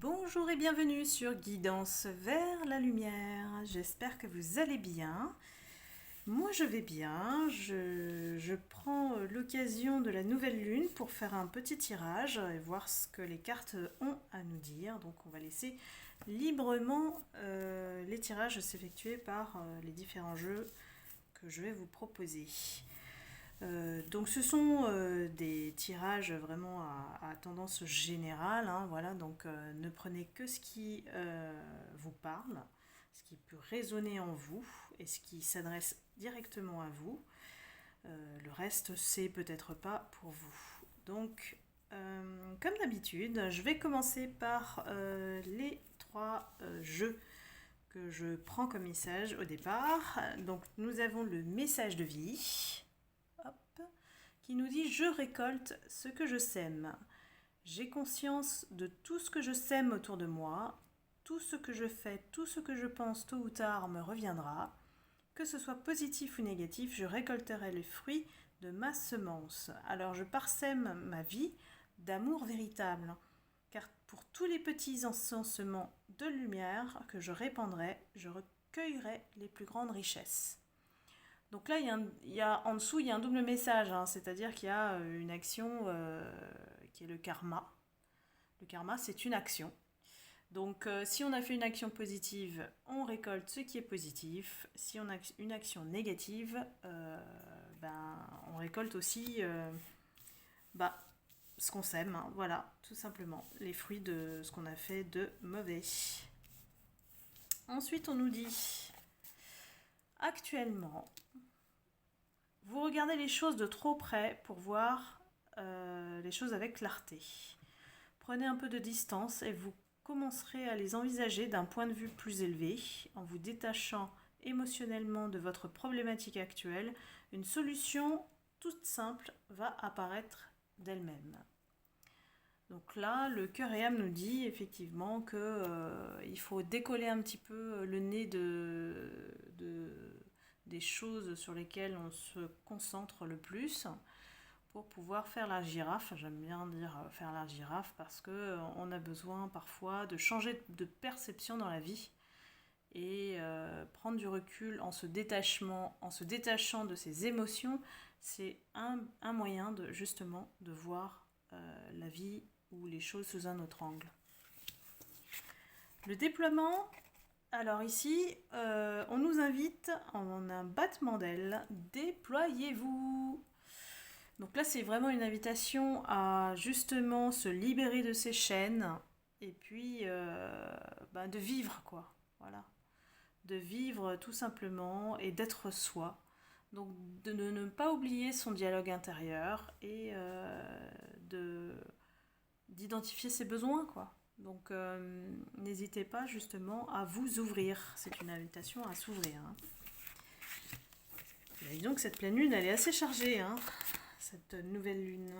Bonjour et bienvenue sur Guidance vers la lumière. J'espère que vous allez bien. Moi je vais bien. Je prends l'occasion de la nouvelle lune pour faire un petit tirage et voir ce que les cartes ont à nous dire. Donc on va laisser librement les tirages s'effectuer par les différents jeux que je vais vous proposer. Donc ce sont des tirages vraiment à tendance générale, hein, voilà, donc ne prenez que ce qui vous parle, ce qui peut résonner en vous et ce qui s'adresse directement à vous. Le reste, c'est peut-être pas pour vous. Donc, comme d'habitude, je vais commencer par les trois jeux que je prends comme message au départ. Donc nous avons le message de vie. Hop, qui nous dit « Je récolte ce que je sème. J'ai conscience de tout ce que je sème autour de moi. Tout ce que je fais, tout ce que je pense tôt ou tard me reviendra. Que ce soit positif ou négatif, je récolterai les fruits de ma semence. Alors je parsème ma vie d'amour véritable. Car pour tous les petits ensemencements de lumière que je répandrai, je recueillerai les plus grandes richesses. » Donc là, en dessous, il y a un double message, hein, c'est-à-dire qu'il y a une action qui est le karma. Le karma, c'est une action. Donc si on a fait une action positive, on récolte ce qui est positif. Si on a une action négative, on récolte aussi ce qu'on sème. Hein, voilà, tout simplement, les fruits de ce qu'on a fait de mauvais. Ensuite, on nous dit, actuellement, vous regardez les choses de trop près pour voir les choses avec clarté. Prenez un peu de distance et vous commencerez à les envisager d'un point de vue plus élevé. En vous détachant émotionnellement de votre problématique actuelle, une solution toute simple va apparaître d'elle-même. Donc là, le cœur et âme nous dit effectivement qu'il faut décoller un petit peu le nez des choses sur lesquelles on se concentre le plus pour pouvoir faire la girafe. J'aime bien dire faire la girafe parce qu'on a besoin parfois de changer de perception dans la vie et prendre du recul en se détachant de ses émotions, c'est un moyen justement de voir la vie ou les choses sous un autre angle. Le déploiement, alors ici, on nous invite en un battement d'ailes, déployez-vous. Donc là, c'est vraiment une invitation à justement se libérer de ses chaînes et puis de vivre, quoi. Voilà. De vivre tout simplement et d'être soi. Donc de ne pas oublier son dialogue intérieur et d'identifier ses besoins, quoi. Donc n'hésitez pas justement à vous ouvrir. C'est une invitation à s'ouvrir. Hein. Et donc cette pleine lune, elle est assez chargée, hein, cette nouvelle lune.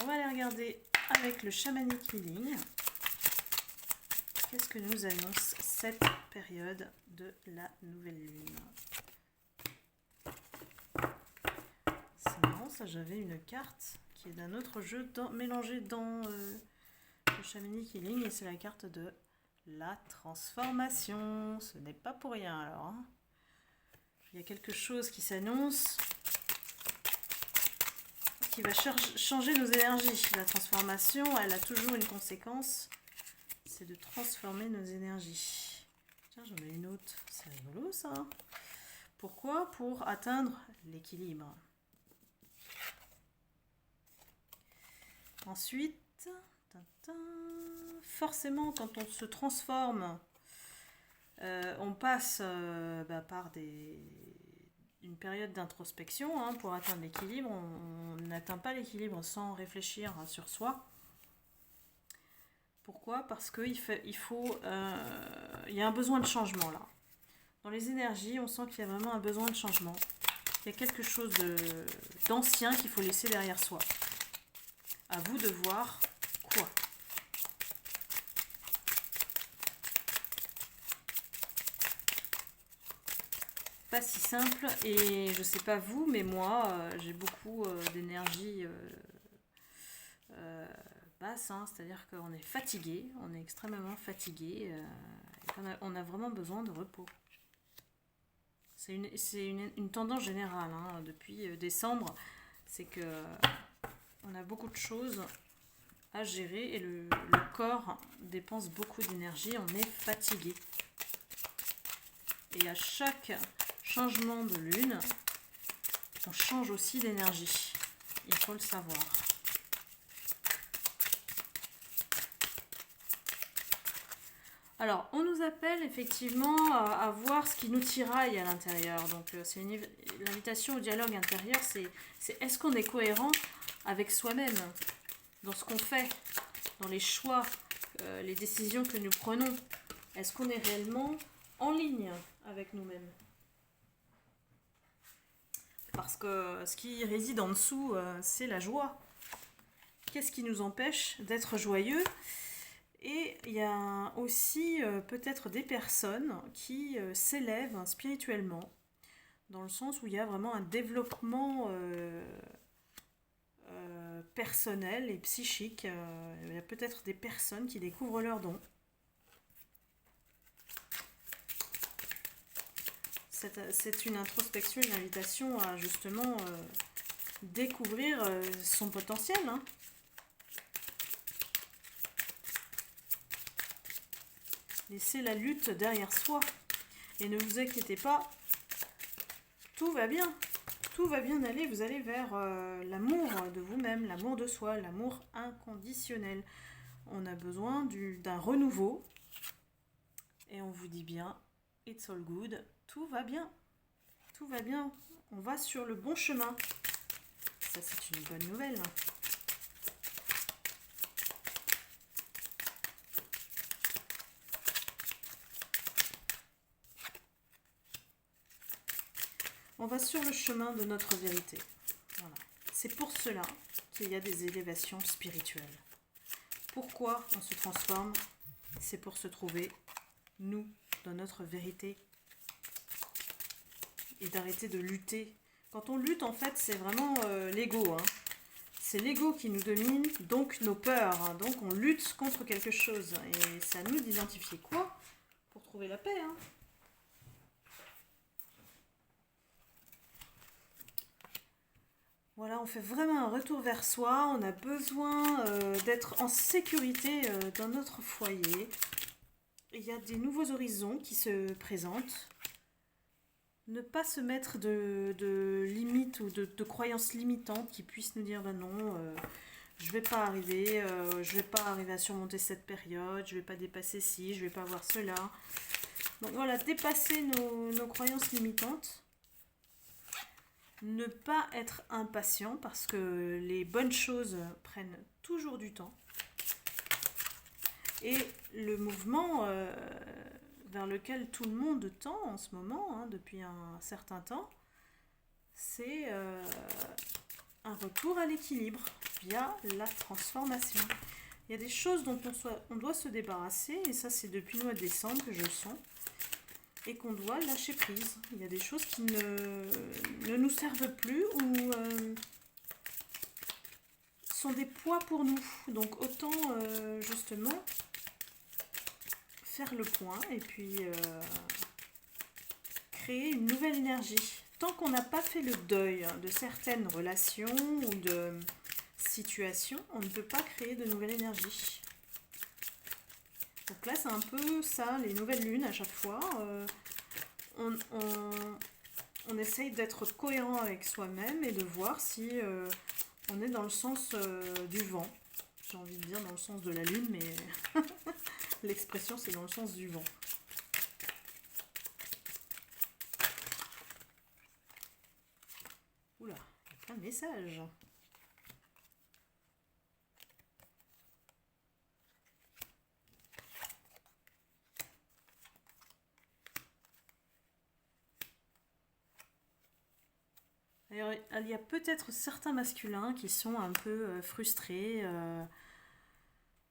On va aller regarder avec le Shamanic Healing. Qu'est-ce que nous annonce cette période de la nouvelle lune? C'est marrant, ça, j'avais une carte qui est d'un autre jeu mélangée dans le Shamanic Healing et c'est la carte de la transformation. Ce n'est pas pour rien alors. Hein. Il y a quelque chose qui s'annonce qui va changer nos énergies. La transformation, elle a toujours une conséquence, c'est de transformer nos énergies. Tiens, j'en ai une autre. C'est rigolo ça. Pourquoi? Pour atteindre l'équilibre. Ensuite, forcément, quand on se transforme, on passe par une période d'introspection, hein, pour atteindre l'équilibre. On n'atteint pas l'équilibre sans réfléchir sur soi. Pourquoi? Parce qu'il y a un besoin de changement là. Dans les énergies, on sent qu'il y a vraiment un besoin de changement. Il y a quelque chose d'ancien qu'il faut laisser derrière soi. À vous de voir quoi. Pas si simple et je sais pas vous, mais moi j'ai beaucoup d'énergie passe, hein, c'est-à-dire qu'on est fatigué, on est extrêmement fatigué, et on a vraiment besoin de repos. C'est une tendance générale, hein, depuis décembre, c'est que on a beaucoup de choses à gérer et le corps dépense beaucoup d'énergie, on est fatigué. Et à chaque changement de lune, on change aussi d'énergie. Il faut le savoir. Alors, on nous appelle effectivement à voir ce qui nous tiraille à l'intérieur. Donc, c'est l'invitation au dialogue intérieur, c'est est-ce qu'on est cohérent avec soi-même, dans ce qu'on fait, dans les choix, les décisions que nous prenons. Est-ce qu'on est réellement en ligne avec nous-mêmes? Parce que ce qui réside en dessous, c'est la joie. Qu'est-ce qui nous empêche d'être joyeux? Et il y a aussi peut-être des personnes qui s'élèvent spirituellement, dans le sens où il y a vraiment un développement personnel et psychique. Il y a peut-être des personnes qui découvrent leurs dons. C'est une introspection, une invitation à justement découvrir son potentiel, hein. Laissez la lutte derrière soi. Et ne vous inquiétez pas, tout va bien. Tout va bien aller. Vous allez vers l'amour de vous-même, l'amour de soi, l'amour inconditionnel. On a besoin d'un renouveau. Et on vous dit bien, it's all good. Tout va bien. Tout va bien. On va sur le bon chemin. Ça, c'est une bonne nouvelle. On va sur le chemin de notre vérité. Voilà. C'est pour cela qu'il y a des élévations spirituelles. Pourquoi on se transforme? C'est pour se trouver, nous, dans notre vérité. Et d'arrêter de lutter. Quand on lutte, en fait, c'est vraiment l'ego. Hein. C'est l'ego qui nous domine, donc nos peurs. Hein. Donc on lutte contre quelque chose. Et c'est à nous d'identifier quoi pour trouver la paix. Hein. Voilà, on fait vraiment un retour vers soi, on a besoin d'être en sécurité dans notre foyer. Il y a des horizons qui se présentent. Ne pas se mettre de limites ou de croyances limitantes qui puissent nous dire ben non, je vais pas arriver, je vais pas arriver à surmonter cette période, je vais pas dépasser ci, je vais pas avoir cela. Donc voilà, dépasser nos croyances limitantes. Ne pas être impatient parce que les bonnes choses prennent toujours du temps. Et le mouvement vers lequel tout le monde tend en ce moment, hein, depuis un certain temps, c'est un retour à l'équilibre via la transformation. Il y a des choses dont on doit se débarrasser, et ça c'est depuis le mois de décembre que je le sens. Et qu'on doit lâcher prise. Il y a des choses qui ne nous servent plus ou sont des poids pour nous. Donc autant justement faire le point et puis créer une nouvelle énergie. Tant qu'on n'a pas fait le deuil de certaines relations ou de situations, on ne peut pas créer de nouvelle énergie. Donc là, c'est un peu ça, les nouvelles lunes à chaque fois. On essaye d'être cohérent avec soi-même et de voir si on est dans le sens du vent. J'ai envie de dire dans le sens de la lune, mais l'expression c'est dans le sens du vent. Oula, il y a plein de messages. Alors, il y a peut-être certains masculins qui sont un peu frustrés,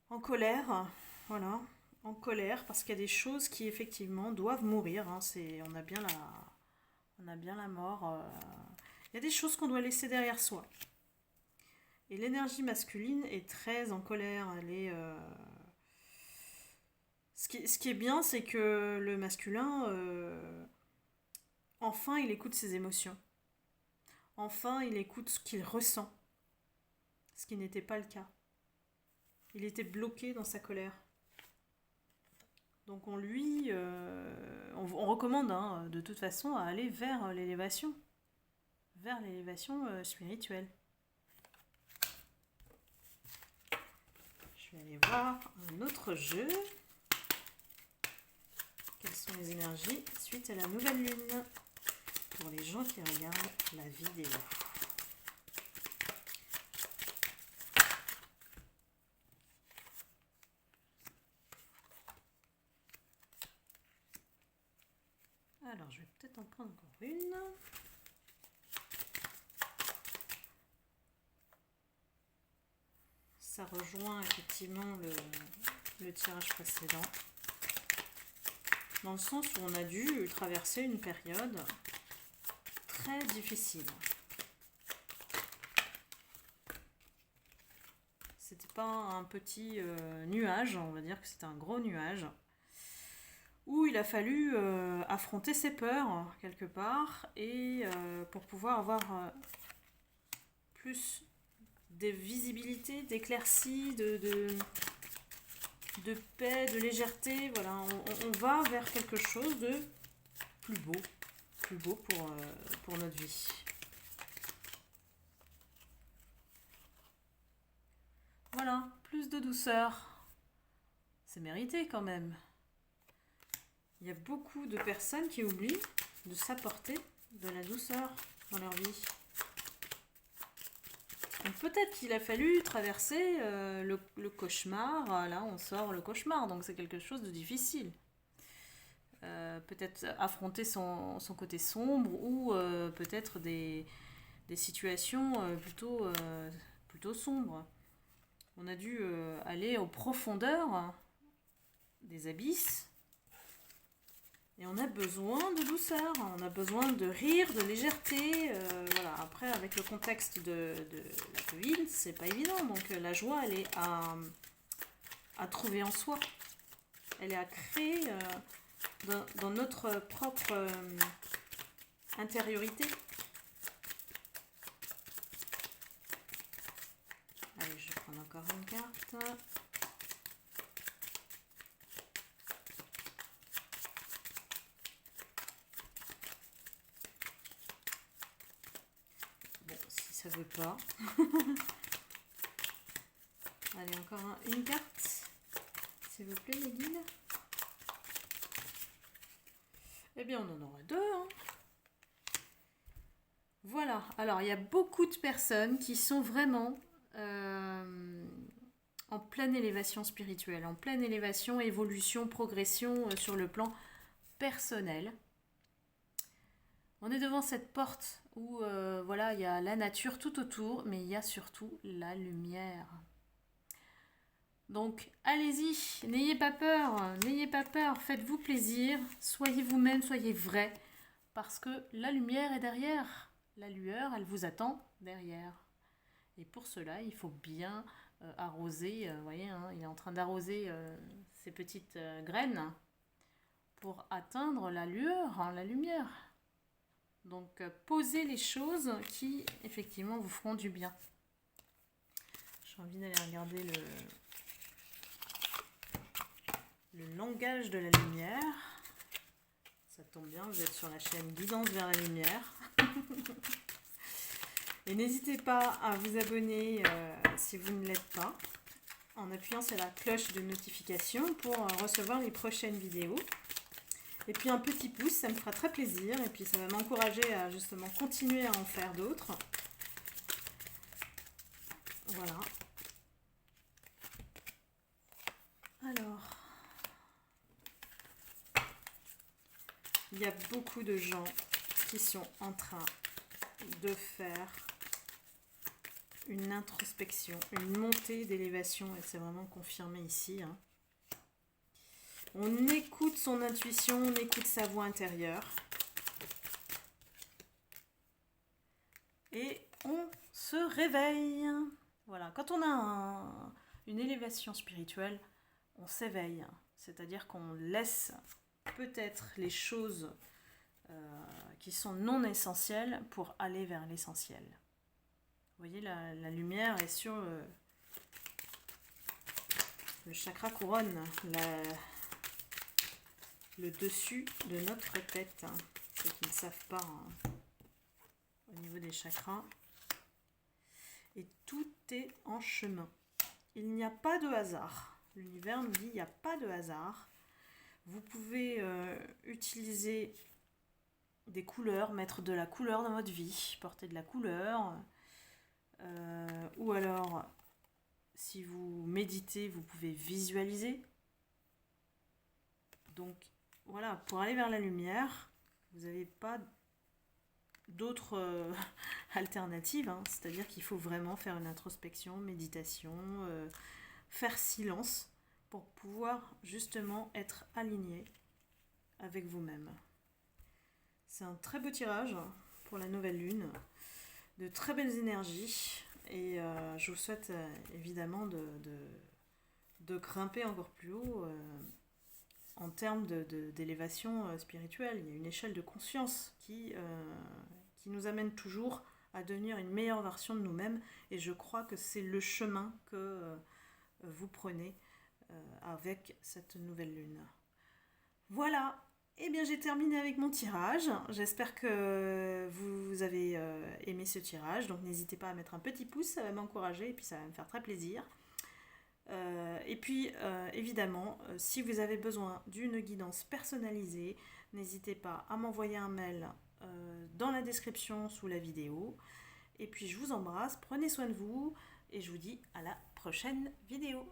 en colère, voilà, en colère parce qu'il y a des choses qui effectivement doivent mourir. Hein, on a bien la mort. Il y a des choses qu'on doit laisser derrière soi. Et l'énergie masculine est très en colère. Elle est, ce qui est bien, c'est que le masculin, enfin, il écoute ses émotions. Enfin, il écoute ce qu'il ressent. Ce qui n'était pas le cas. Il était bloqué dans sa colère. Donc on lui, on recommande hein, de toute façon à aller vers l'élévation spirituelle. Je vais aller voir un autre jeu. Quelles sont les énergies suite à la nouvelle lune pour les gens qui regardent la vidéo. Alors, je vais peut-être en prendre encore une. Ça rejoint effectivement le tirage précédent. Dans le sens où on a dû traverser une période très difficile. C'était pas un petit nuage, on va dire que c'était un gros nuage. Où il a fallu affronter ses peurs quelque part et pour pouvoir avoir plus de visibilité, d'éclaircie, de paix, de légèreté. Voilà, on va vers quelque chose de plus beau pour notre vie. Voilà, plus de douceur. C'est mérité quand même. Il y a beaucoup de personnes qui oublient de s'apporter de la douceur dans leur vie. Donc peut-être qu'il a fallu traverser le cauchemar. Là, on sort le cauchemar, donc c'est quelque chose de difficile. Peut-être affronter son côté sombre ou peut-être des situations plutôt sombres. On a dû aller aux profondeurs des abysses. Et on a besoin de douceur, on a besoin de rire, de légèreté. Voilà. Après, avec le contexte de la Covid, c'est pas évident. Donc la joie, elle est à trouver en soi. Elle est à créer dans notre propre intériorité. Allez, je vais prendre encore une carte. Ça veut pas. Allez, encore une carte. S'il vous plaît, les guides. Eh bien, on en aura deux. Hein. Voilà. Alors, il y a beaucoup de personnes qui sont vraiment en pleine élévation spirituelle, en pleine élévation, évolution, progression sur le plan personnel. On est devant cette porte où voilà, il y a la nature tout autour, mais il y a surtout la lumière. Donc, allez-y, n'ayez pas peur, faites-vous plaisir, soyez vous-même, soyez vrai, parce que la lumière est derrière, la lueur, elle vous attend derrière. Et pour cela, il faut bien arroser, vous voyez, hein, il est en train d'arroser ces petites graines pour atteindre la lueur, hein, la lumière. Donc, posez les choses qui, effectivement, vous feront du bien. J'ai envie d'aller regarder le langage de la lumière. Ça tombe bien, vous êtes sur la chaîne Guidance vers la lumière. Et n'hésitez pas à vous abonner si vous ne l'êtes pas, en appuyant sur la cloche de notification pour recevoir les prochaines vidéos. Et puis un petit pouce, ça me fera très plaisir. Et puis ça va m'encourager à justement continuer à en faire d'autres. Voilà. Alors, il y a beaucoup de gens qui sont en train de faire une introspection, une montée d'élévation. Et c'est vraiment confirmé ici, hein. On écoute son intuition, on écoute sa voix intérieure. Et on se réveille. Voilà, quand on a une élévation spirituelle, on s'éveille, c'est-à-dire qu'on laisse peut-être les choses qui sont non essentielles pour aller vers l'essentiel. Vous voyez, la lumière est sur le chakra couronne, le dessus de notre tête. Ceux qui ne savent pas, au niveau des chakras. Et tout est en chemin. Il n'y a pas de hasard. L'univers nous dit il n'y a pas de hasard. Vous pouvez utiliser des couleurs, mettre de la couleur dans votre vie, porter de la couleur. Ou alors, si vous méditez, vous pouvez visualiser. Donc, voilà, pour aller vers la lumière, vous n'avez pas d'autres alternatives, hein. C'est-à-dire qu'il faut vraiment faire une introspection, méditation, faire silence pour pouvoir justement être aligné avec vous-même. C'est un très beau tirage pour la nouvelle lune, de très belles énergies et je vous souhaite évidemment de grimper encore plus haut en termes d'élévation spirituelle. Il y a une échelle de conscience qui nous amène toujours à devenir une meilleure version de nous-mêmes et je crois que c'est le chemin que vous prenez avec cette nouvelle lune. Voilà, et bien j'ai terminé avec mon tirage. J'espère que vous avez aimé ce tirage, donc n'hésitez pas à mettre un petit pouce, ça va m'encourager et puis ça va me faire très plaisir. Et puis évidemment, si vous avez besoin d'une guidance personnalisée, n'hésitez pas à m'envoyer un mail dans la description sous la vidéo. Et puis je vous embrasse, prenez soin de vous et je vous dis à la prochaine vidéo.